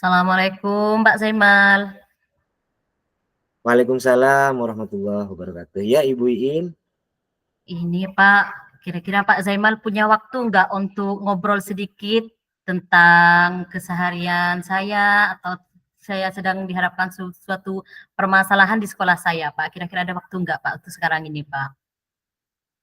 Assalamualaikum, Mbak Zaimal. Waalaikumsalam warahmatullahi wabarakatuh. Ya, Ibu Iin. Ini Pak, kira-kira Pak Zaimal punya waktu nggak untuk ngobrol sedikit tentang keseharian saya atau saya sedang dihadapkan suatu permasalahan di sekolah saya, Pak. Kira-kira ada waktu nggak, Pak, untuk sekarang ini, Pak?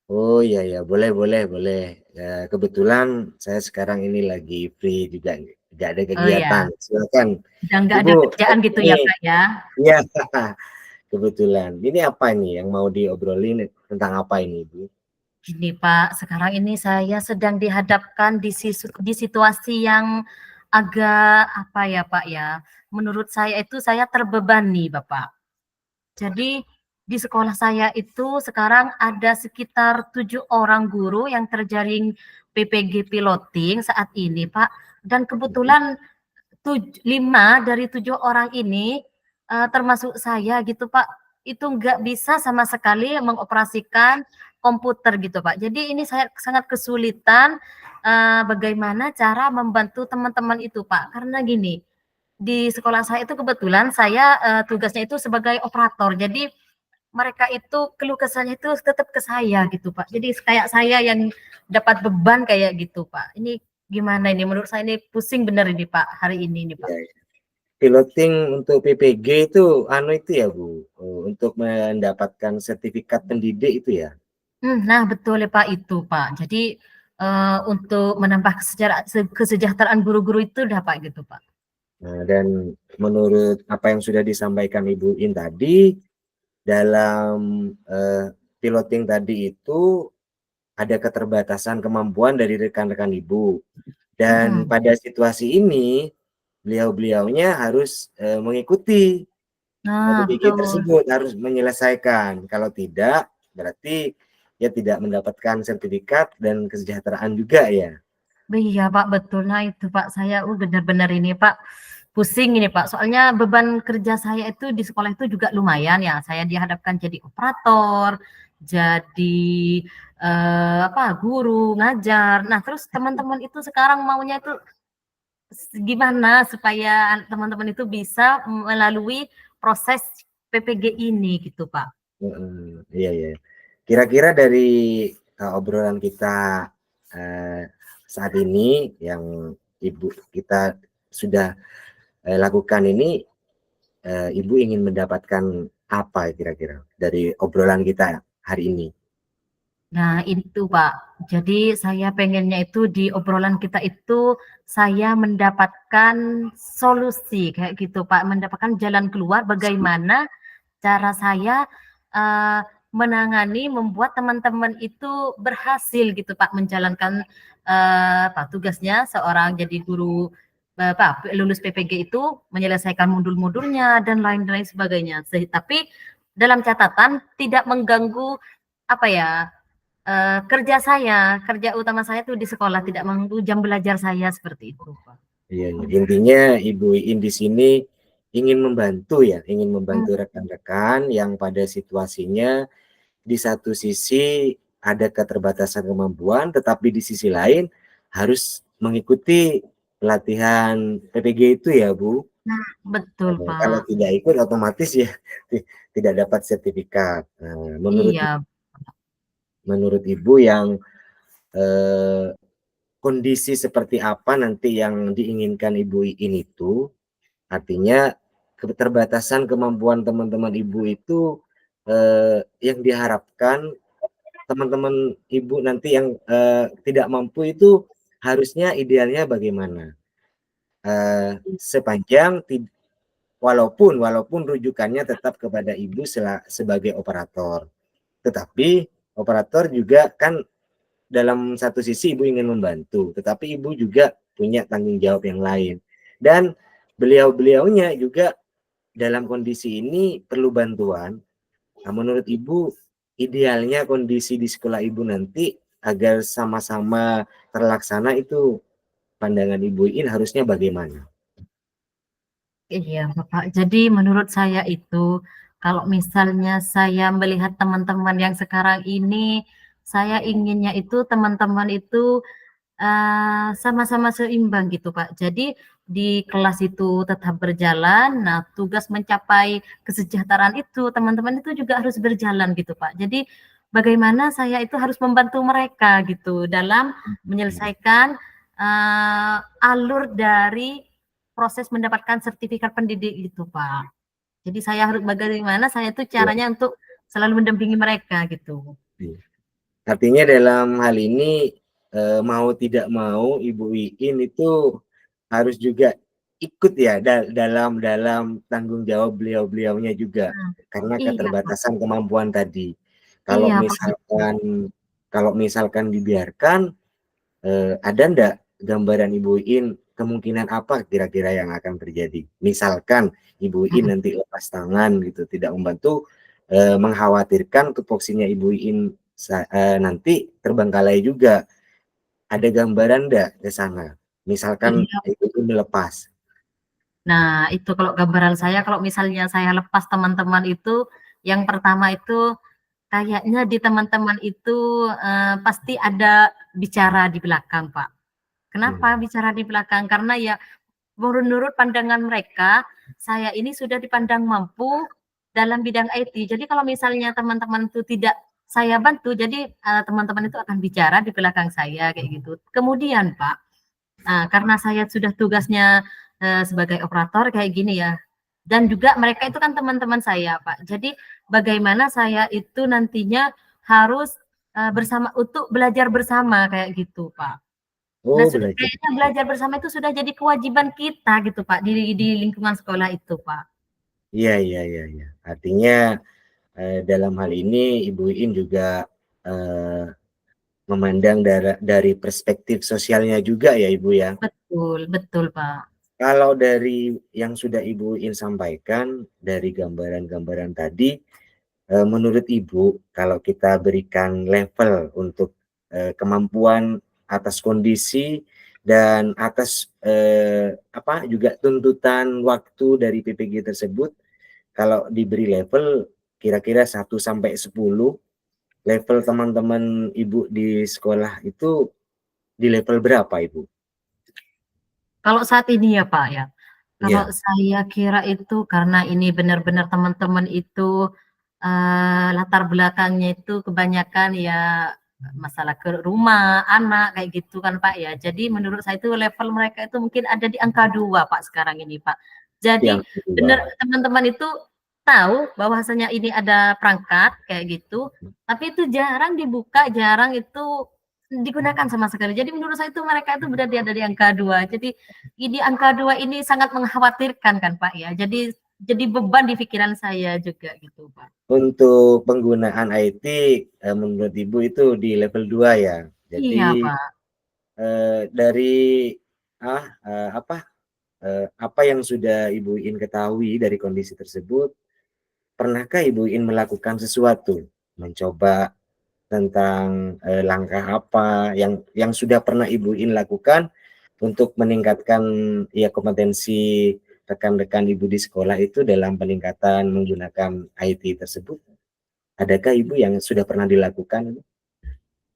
Oh iya ya, boleh boleh boleh. Ya, kebetulan saya sekarang ini lagi free juga, nggak ada Oh kegiatan. ya, Silakan, sedang nggak Ibu. ada kerjaan gitu Ini ya, Pak ya? ya kebetulan. Ini apa nih yang mau diobrolin tentang apa ini, Ibu? Gini Pak, sekarang ini saya sedang dihadapkan di situasi yang agak apa ya Pak ya, menurut saya itu saya terbebani Bapak. Jadi di sekolah saya itu sekarang ada sekitar 7 orang guru yang terjaring PPG piloting saat ini Pak. Dan Mhm. kebetulan 5 dari 7 orang ini termasuk saya gitu Pak, itu nggak bisa sama sekali mengoperasikan komputer gitu Pak. Jadi ini saya sangat kesulitan bagaimana cara membantu teman-teman itu Pak. Karena gini, di sekolah saya itu kebetulan saya tugasnya itu sebagai operator. Jadi mereka itu keluh kesahnya itu tetap ke saya gitu Pak. Jadi kayak saya yang dapat beban kayak gitu Pak. Ini gimana ini? Menurut saya ini pusing benar ini Pak hari ini Pak. Ya, ya. Piloting untuk PPG itu itu ya, Bu. Untuk mendapatkan sertifikat pendidik itu ya. Nah betul ya Pak itu Pak. Jadi untuk menambah kesejahteraan guru-guru itu udah Pak gitu Pak. Nah, dan menurut apa yang sudah disampaikan Ibu In tadi, dalam piloting tadi itu ada keterbatasan kemampuan dari rekan-rekan Ibu. Dan Mhm. pada situasi ini, beliau-beliaunya harus mengikuti Nah PPG betul. tersebut, harus menyelesaikan. Kalau tidak, berarti ya tidak mendapatkan sertifikat dan kesejahteraan juga ya. Iya Pak betul. Nah itu Pak saya benar-benar ini Pak pusing ini Pak. Soalnya beban kerja saya itu di sekolah itu juga lumayan ya. Saya dihadapkan jadi operator, jadi apa guru ngajar. Nah terus teman-teman itu sekarang maunya itu gimana supaya teman-teman itu bisa melalui proses PPG ini gitu Pak. Iya, iya. Kira-kira dari obrolan kita saat ini yang Ibu kita sudah lakukan ini, Ibu ingin mendapatkan apa kira-kira dari obrolan kita hari ini? Nah, itu Pak. Jadi saya pengennya itu di obrolan kita itu saya mendapatkan solusi kayak gitu Pak, mendapatkan jalan keluar bagaimana cara saya menangani membuat teman-teman itu berhasil gitu Pak menjalankan apa tugasnya seorang jadi guru apa lulus PPG itu menyelesaikan modul-modulnya dan lain-lain sebagainya. Tapi dalam catatan tidak mengganggu apa ya kerja utama saya tuh di sekolah, tidak mengganggu jam belajar saya seperti itu, Pak. Iya, iya. Intinya Ibu Iin di sini ingin membantu ya, ingin Mmm, membantu rekan-rekan yang pada situasinya di satu sisi ada keterbatasan kemampuan, tetapi di sisi lain harus mengikuti pelatihan PPG itu ya, Bu. nah, betul, Kalau Pak. tidak ikut otomatis ya tidak dapat sertifikat. Nah, Iya, menurut Ibu yang kondisi seperti apa nanti yang diinginkan Ibu ini itu, artinya keterbatasan kemampuan teman-teman Ibu itu yang diharapkan teman-teman Ibu nanti yang tidak mampu itu harusnya idealnya bagaimana? Sepanjang walaupun rujukannya tetap kepada Ibu sebagai operator. Tetapi operator juga kan dalam satu sisi Ibu ingin membantu, tetapi Ibu juga punya tanggung jawab yang lain. Dan beliau-beliaunya juga dalam kondisi ini perlu bantuan. Nah, menurut Ibu, idealnya kondisi di sekolah Ibu nanti agar sama-sama terlaksana itu pandangan Ibu Iin harusnya bagaimana? iya, Bapak. Jadi menurut saya itu, kalau misalnya saya melihat teman-teman yang sekarang ini, saya inginnya itu teman-teman itu sama-sama seimbang gitu, Pak. Jadi di kelas itu tetap berjalan, nah tugas mencapai kesejahteraan itu, teman-teman itu juga harus berjalan gitu, Pak. Jadi bagaimana saya itu harus membantu mereka gitu dalam menyelesaikan, alur dari proses mendapatkan sertifikat pendidik gitu, Pak. Jadi saya harus bagaimana saya itu Ya, caranya untuk selalu mendampingi mereka gitu. ya. Artinya dalam hal ini mau tidak mau Ibu Iin itu harus juga ikut ya dalam dalam tanggung jawab beliau-beliaunya juga Nah, karena iya, Pak. keterbatasan kemampuan tadi. Kalau Iya, Pak, gitu. misalkan kalau misalkan dibiarkan ada ndak gambaran Ibu Iin kemungkinan apa kira-kira yang akan terjadi? Misalkan Ibu Iin Mhm. nanti lepas tangan gitu, tidak membantu, mengkhawatirkan tupoksinya Ibu Iin nanti terbengkalai juga. Ada gambaran ndak ke sana? Misalkan Iya. Ibu Iin melepas. Nah, itu kalau gambaran saya kalau misalnya saya lepas teman-teman itu, yang pertama itu kayaknya di teman-teman itu, pasti ada bicara di belakang, Pak. Kenapa Hmm. bicara di belakang? Karena ya menurut pandangan mereka, saya ini sudah dipandang mampu dalam bidang IT. Jadi kalau misalnya teman-teman itu tidak saya bantu, jadi, teman-teman itu akan bicara di belakang saya kayak gitu. Kemudian, Pak, karena saya sudah tugasnya, sebagai operator kayak gini ya, dan juga mereka itu kan teman-teman saya, Pak. Jadi bagaimana saya itu nantinya harus, bersama untuk belajar bersama kayak gitu, Pak. Nah, Oh, sudah belajar. kayaknya belajar bersama itu sudah jadi kewajiban kita gitu, Pak, di lingkungan sekolah itu, Pak. Iya, iya, iya, iya. Artinya dalam hal ini Ibu Iin juga eh, memandang dari perspektif sosialnya juga ya Ibu ya. Betul betul, Pak. Kalau dari yang sudah Ibu Iin sampaikan dari gambaran-gambaran tadi, menurut Ibu kalau kita berikan level untuk kemampuan atas kondisi dan atas apa juga tuntutan waktu dari PPG tersebut, kalau diberi level kira-kira 1 sampai 10, level teman-teman Ibu di sekolah itu di level berapa Ibu? Kalau saat ini ya, Pak, ya, kalau Iya, saya kira itu karena ini benar-benar teman-teman itu, latar belakangnya itu kebanyakan ya masalah ke rumah, anak, kayak gitu kan, Pak, ya. Jadi menurut saya itu level mereka itu mungkin ada di angka 2 Pak, sekarang ini, Pak. Jadi yang kedua. benar teman-teman itu tahu bahwasanya ini ada perangkat kayak gitu, tapi itu jarang dibuka, jarang itu digunakan sama sekali. Jadi menurut saya itu mereka itu berada di angka 2. Jadi ini angka 2 ini sangat mengkhawatirkan kan, Pak, ya. Jadi beban di pikiran saya juga gitu, Pak. Untuk penggunaan IT menurut Ibu itu di level 2 ya. Iya, Jadi Pak. dari apa yang sudah Ibu Iin ketahui dari kondisi tersebut, pernahkah Ibu Iin melakukan sesuatu, mencoba tentang langkah apa yang sudah pernah Ibu Iin lakukan untuk meningkatkan ya kompetensi rekan-rekan Ibu di sekolah itu dalam peningkatan menggunakan IT tersebut? Adakah Ibu yang sudah pernah dilakukan?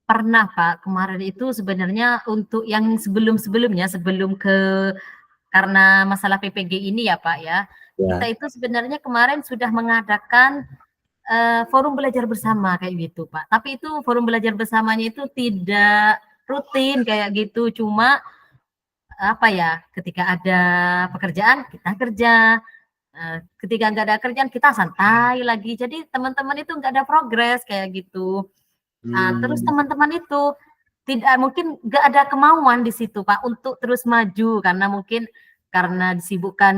Pernah, Pak. Kemarin itu sebenarnya untuk yang sebelum-sebelumnya, sebelum ke karena masalah PPG ini ya, Pak, ya. Kita Ya, itu sebenarnya kemarin sudah mengadakan, forum belajar bersama kayak gitu, Pak. Tapi itu forum belajar bersamanya itu tidak rutin kayak gitu, cuma apa ya, ketika ada pekerjaan kita kerja, ketika nggak ada kerjaan kita santai lagi. Jadi teman-teman itu nggak ada progres kayak gitu. Terus hmm, teman-teman itu tidak mungkin nggak ada kemauan di situ Pak untuk terus maju karena mungkin karena disibukkan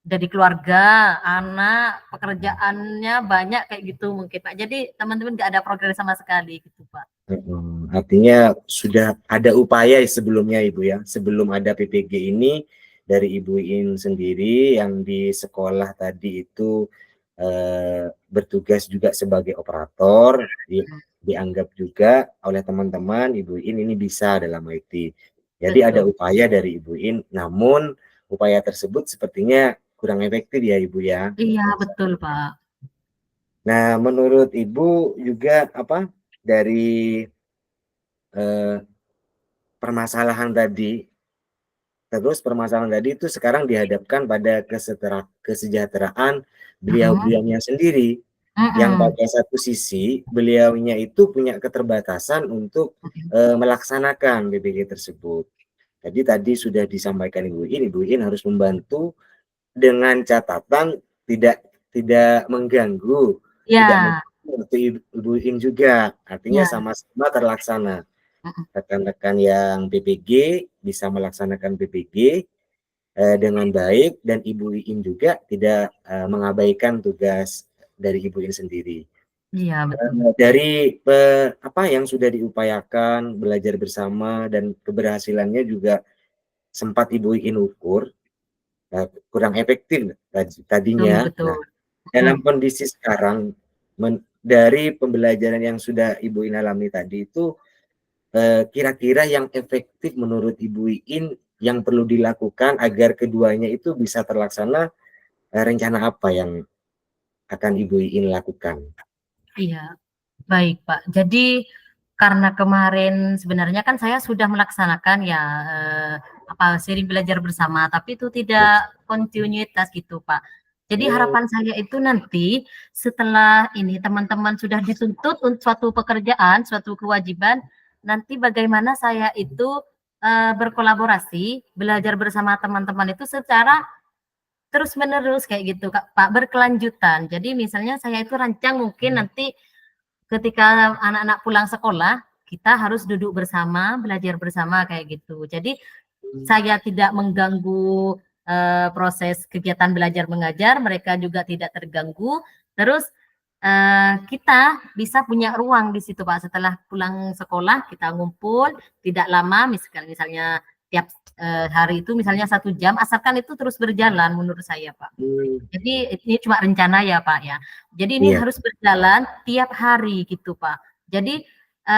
dari keluarga, anak, pekerjaannya banyak kayak gitu mungkin Pak. Jadi teman-teman nggak ada progres sama sekali gitu Pak. artinya sudah ada upaya sebelumnya Ibu ya, sebelum ada PPG ini dari Ibu Iin sendiri yang di sekolah tadi itu bertugas juga sebagai operator, dianggap juga oleh teman-teman Ibu Iin ini bisa dalam IT. Jadi ada Betul. upaya dari Ibu Iin, namun upaya tersebut sepertinya kurang efektif ya Ibu ya. Iya betul Pak. Nah, menurut Ibu juga apa dari eh, permasalahan tadi, terus permasalahan tadi itu sekarang dihadapkan pada kesejahteraan beliau-beliaunya sendiri, yang Mhm. pada satu sisi beliaunya itu punya keterbatasan untuk melaksanakan BPG tersebut. Jadi tadi sudah disampaikan Ibu In harus membantu dengan catatan tidak mengganggu, tidak Ya, mengganggu Ibu In juga, artinya ya, sama-sama terlaksana. mhm, Rekan-rekan yang PPG bisa melaksanakan PPG dengan baik dan Ibu In juga tidak mengabaikan tugas dari Ibu In sendiri. iya betul. Dari apa yang sudah diupayakan, belajar bersama dan keberhasilannya juga sempat Ibu In ukur, kurang efektif Betul tadinya. betul. Nah, Mhm, dalam kondisi sekarang dari pembelajaran yang sudah Ibu In alami tadi itu, kira-kira yang efektif menurut Ibu In yang perlu dilakukan agar keduanya itu bisa terlaksana, rencana apa yang akan Ibu In lakukan? iya. Baik, Pak. Jadi karena kemarin sebenarnya kan saya sudah melaksanakan ya, sering belajar bersama, tapi itu tidak kontinuitas gitu, Pak. Jadi Oh, harapan saya itu nanti setelah ini teman-teman sudah dituntut untuk suatu pekerjaan, suatu kewajiban, nanti bagaimana saya itu, berkolaborasi, belajar bersama teman-teman itu secara terus-menerus kayak gitu, Kak, Pak, berkelanjutan. Jadi misalnya saya itu rancang mungkin nanti ketika anak-anak pulang sekolah, kita harus duduk bersama, belajar bersama kayak gitu. Jadi saya tidak mengganggu proses kegiatan belajar mengajar, mereka juga tidak terganggu. Terus kita bisa punya ruang di situ Pak. Setelah pulang sekolah kita ngumpul, tidak lama, misalnya tiap hari itu misalnya 1 jam, asalkan itu terus berjalan menurut saya Pak. hmm, Jadi ini cuma rencana ya Pak ya. Jadi ini iya, harus berjalan tiap hari gitu Pak. Jadi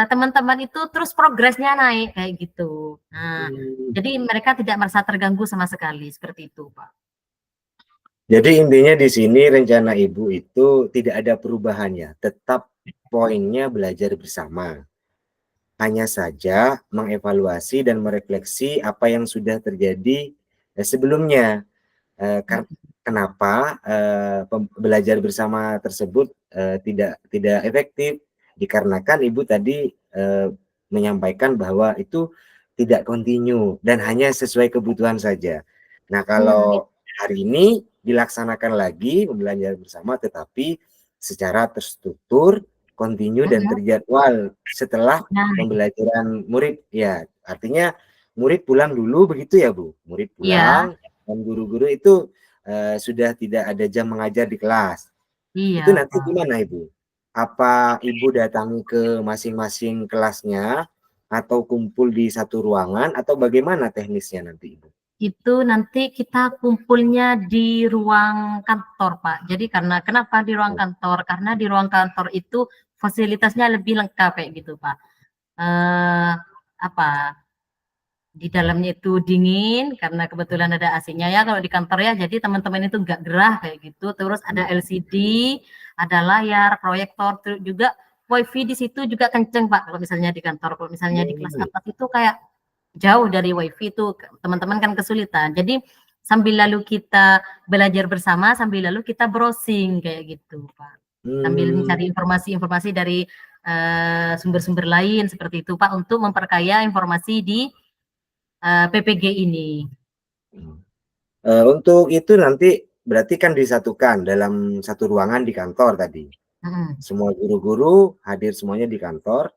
teman-teman itu terus progresnya naik kayak gitu. Nah, mmm. jadi mereka tidak merasa terganggu sama sekali seperti itu Pak. Jadi intinya di sini rencana Ibu itu tidak ada perubahannya, tetap poinnya belajar bersama. Hanya saja mengevaluasi dan merefleksi apa yang sudah terjadi, sebelumnya. Kenapa, belajar bersama tersebut, tidak efektif? Dikarenakan Ibu tadi, menyampaikan bahwa itu tidak kontinu dan hanya sesuai kebutuhan saja. Nah, Hmm, kalau hari ini dilaksanakan lagi pembelajaran bersama tetapi secara terstruktur, kontinu dan mhm. terjadwal setelah Nah, pembelajaran murid ya, artinya murid pulang dulu begitu ya, Bu? Murid iya, pulang dan guru-guru itu, sudah tidak ada jam mengajar di kelas. Itu iya nanti Pak. gimana Ibu? Apa Ibu datangi ke masing-masing kelasnya atau kumpul di satu ruangan atau bagaimana teknisnya nanti Ibu? Itu nanti kita kumpulnya di ruang kantor, Pak. Jadi karena kenapa di ruang Oh, kantor? Karena di ruang kantor itu fasilitasnya lebih lengkap kayak gitu, Pak. Eh, apa di dalamnya itu dingin karena kebetulan ada AC-nya ya kalau di kantor ya. Jadi teman-teman itu enggak gerah kayak gitu. Terus ada LCD, ada layar, proyektor, terus juga WiFi di situ juga kenceng, Pak. Kalau misalnya di kantor, kalau misalnya di kelas iya. atas itu kayak jauh dari WiFi itu teman-teman kan kesulitan. Jadi sambil lalu kita belajar bersama, sambil lalu kita browsing kayak gitu, Pak. Sambil Mmm, mencari informasi-informasi dari sumber-sumber lain seperti itu, Pak, untuk memperkaya informasi di PPG ini. mhm. Untuk itu nanti berarti kan disatukan dalam satu ruangan di kantor tadi. Mhm. Semua guru-guru hadir semuanya di kantor.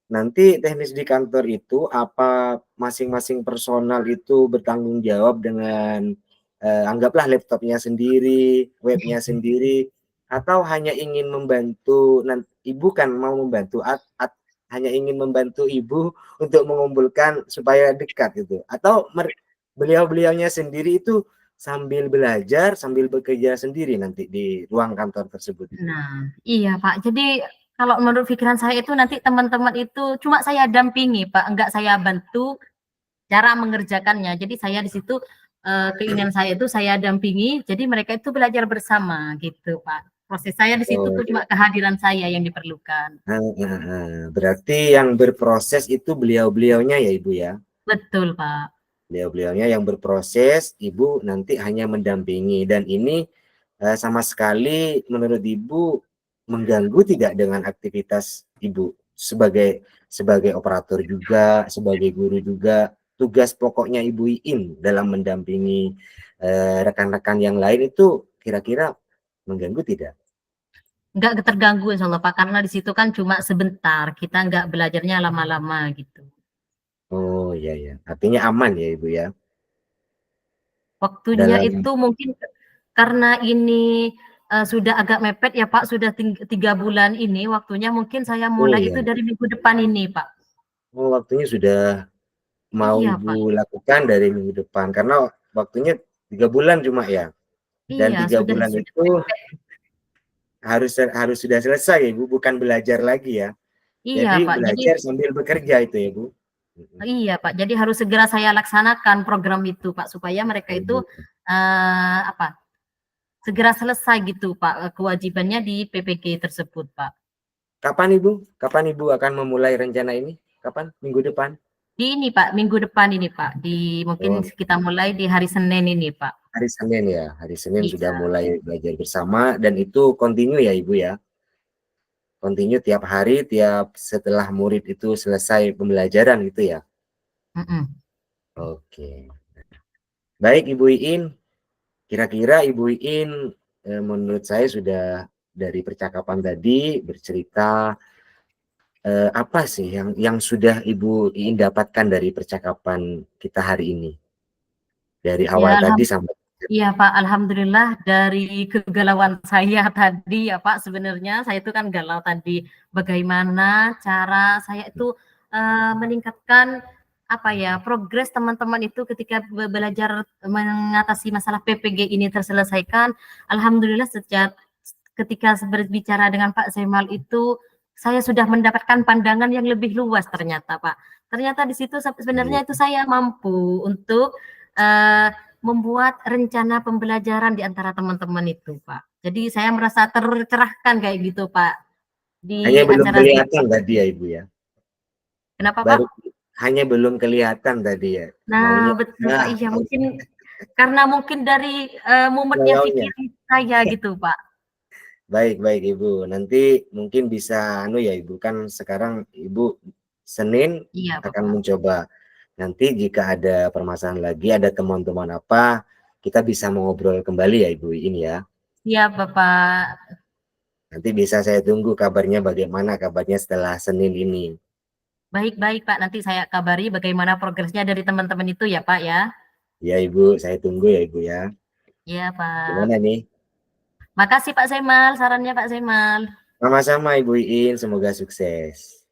Nanti teknis di kantor itu apa masing-masing personal itu bertanggung jawab dengan, anggaplah laptopnya sendiri, webnya sendiri, atau hanya ingin membantu Ibu kan mau membantu hanya ingin membantu Ibu untuk mengumpulkan supaya dekat gitu, atau beliau-beliaunya sendiri itu sambil belajar, sambil bekerja sendiri nanti di ruang kantor tersebut itu? Nah, iya, Pak. Jadi kalau menurut pikiran saya itu nanti teman-teman itu cuma saya dampingi, Pak, enggak saya bantu cara mengerjakannya. Jadi saya di situ, keinginan saya itu saya dampingi, jadi mereka itu belajar bersama gitu, Pak. Proses saya di situ Oh, tuh iya. cuma kehadiran saya yang diperlukan. Berarti yang berproses itu beliau-beliaunya ya Ibu ya? Betul, Pak. Beliau-beliaunya yang berproses, Ibu nanti hanya mendampingi. Dan ini sama sekali menurut Ibu mengganggu tidak dengan aktivitas Ibu sebagai operator juga, sebagai guru juga. Tugas pokoknya Ibu Iin dalam mendampingi rekan-rekan yang lain itu kira-kira mengganggu tidak? Nggak terganggu insya Allah Pak, karena di situ kan cuma sebentar, kita nggak belajarnya lama-lama gitu. Oh iya ya, artinya aman ya Ibu ya. Waktunya Dalam itu mungkin karena ini sudah agak mepet ya Pak, sudah 3 bulan ini waktunya mungkin saya oh mulai iya, itu dari minggu depan ini Pak. oh waktunya sudah mau Iya Pak, Ibu lakukan dari minggu depan karena waktunya 3 bulan cuma ya. Dan iya tiga sudah bulan sudah itu mepet. harus harus sudah selesai ya Ibu, bukan belajar lagi ya. Iya Jadi Pak, jadi belajar sambil bekerja itu ya Bu. iya Pak, jadi harus segera saya laksanakan program itu Pak, supaya mereka itu apa, segera selesai gitu Pak, kewajibannya di PPG tersebut Pak. Kapan Ibu? Kapan Ibu akan memulai rencana ini? Kapan? Minggu depan? Di ini Pak, minggu depan ini Pak, mungkin Oh, kita mulai di hari Senin ini Pak. hari Senin ya. Hari Senin sudah Iya, mulai belajar bersama dan itu kontinu ya Ibu ya. Kontinu tiap hari, tiap setelah murid itu selesai pembelajaran gitu ya. mhm. Oke. Baik Ibu Iin, kira-kira Ibu Iin menurut saya sudah dari percakapan tadi bercerita apa sih yang sudah Ibu Iin dapatkan dari percakapan kita hari ini? Dari Ya awal tadi sampai iya Pak, alhamdulillah dari kegalauan saya tadi ya Pak, sebenarnya saya itu kan galau tadi, bagaimana cara saya itu, meningkatkan, apa ya, progres teman-teman itu ketika belajar mengatasi masalah PPG ini terselesaikan. Alhamdulillah sejak ketika berbicara dengan Pak Zemal itu, saya sudah mendapatkan pandangan yang lebih luas ternyata Pak. Ternyata di situ sebenarnya itu saya mampu untuk, eee membuat rencana pembelajaran di antara teman-teman itu, Pak. Jadi saya merasa tercerahkan kayak gitu, Pak, hanya di belum acara kelihatan tadi ya Ibu ya. kenapa, Pak? Baru hanya belum kelihatan tadi ya. Maunya Nah, betul, Pak, nah iya mungkin karena mungkin dari, mumetnya maunya. pikiran saya gitu, Pak. Baik, baik Ibu. Nanti mungkin bisa anu ya Ibu kan sekarang Ibu Senin Iya, akan Bapak. mencoba. Nanti jika ada permasalahan lagi, ada teman-teman apa, kita bisa mengobrol kembali ya Ibu ini ya. Siap, Bapak. Nanti bisa saya tunggu kabarnya bagaimana kabarnya setelah Senin ini. Baik-baik, Pak, nanti saya kabari bagaimana progresnya dari teman-teman itu ya, Pak, ya. Ya Ibu, saya tunggu ya Ibu ya. Iya, Pak. Gimana nih? Makasih Pak Zemal, sarannya Pak Zemal. Sama-sama Ibu Iin, semoga sukses.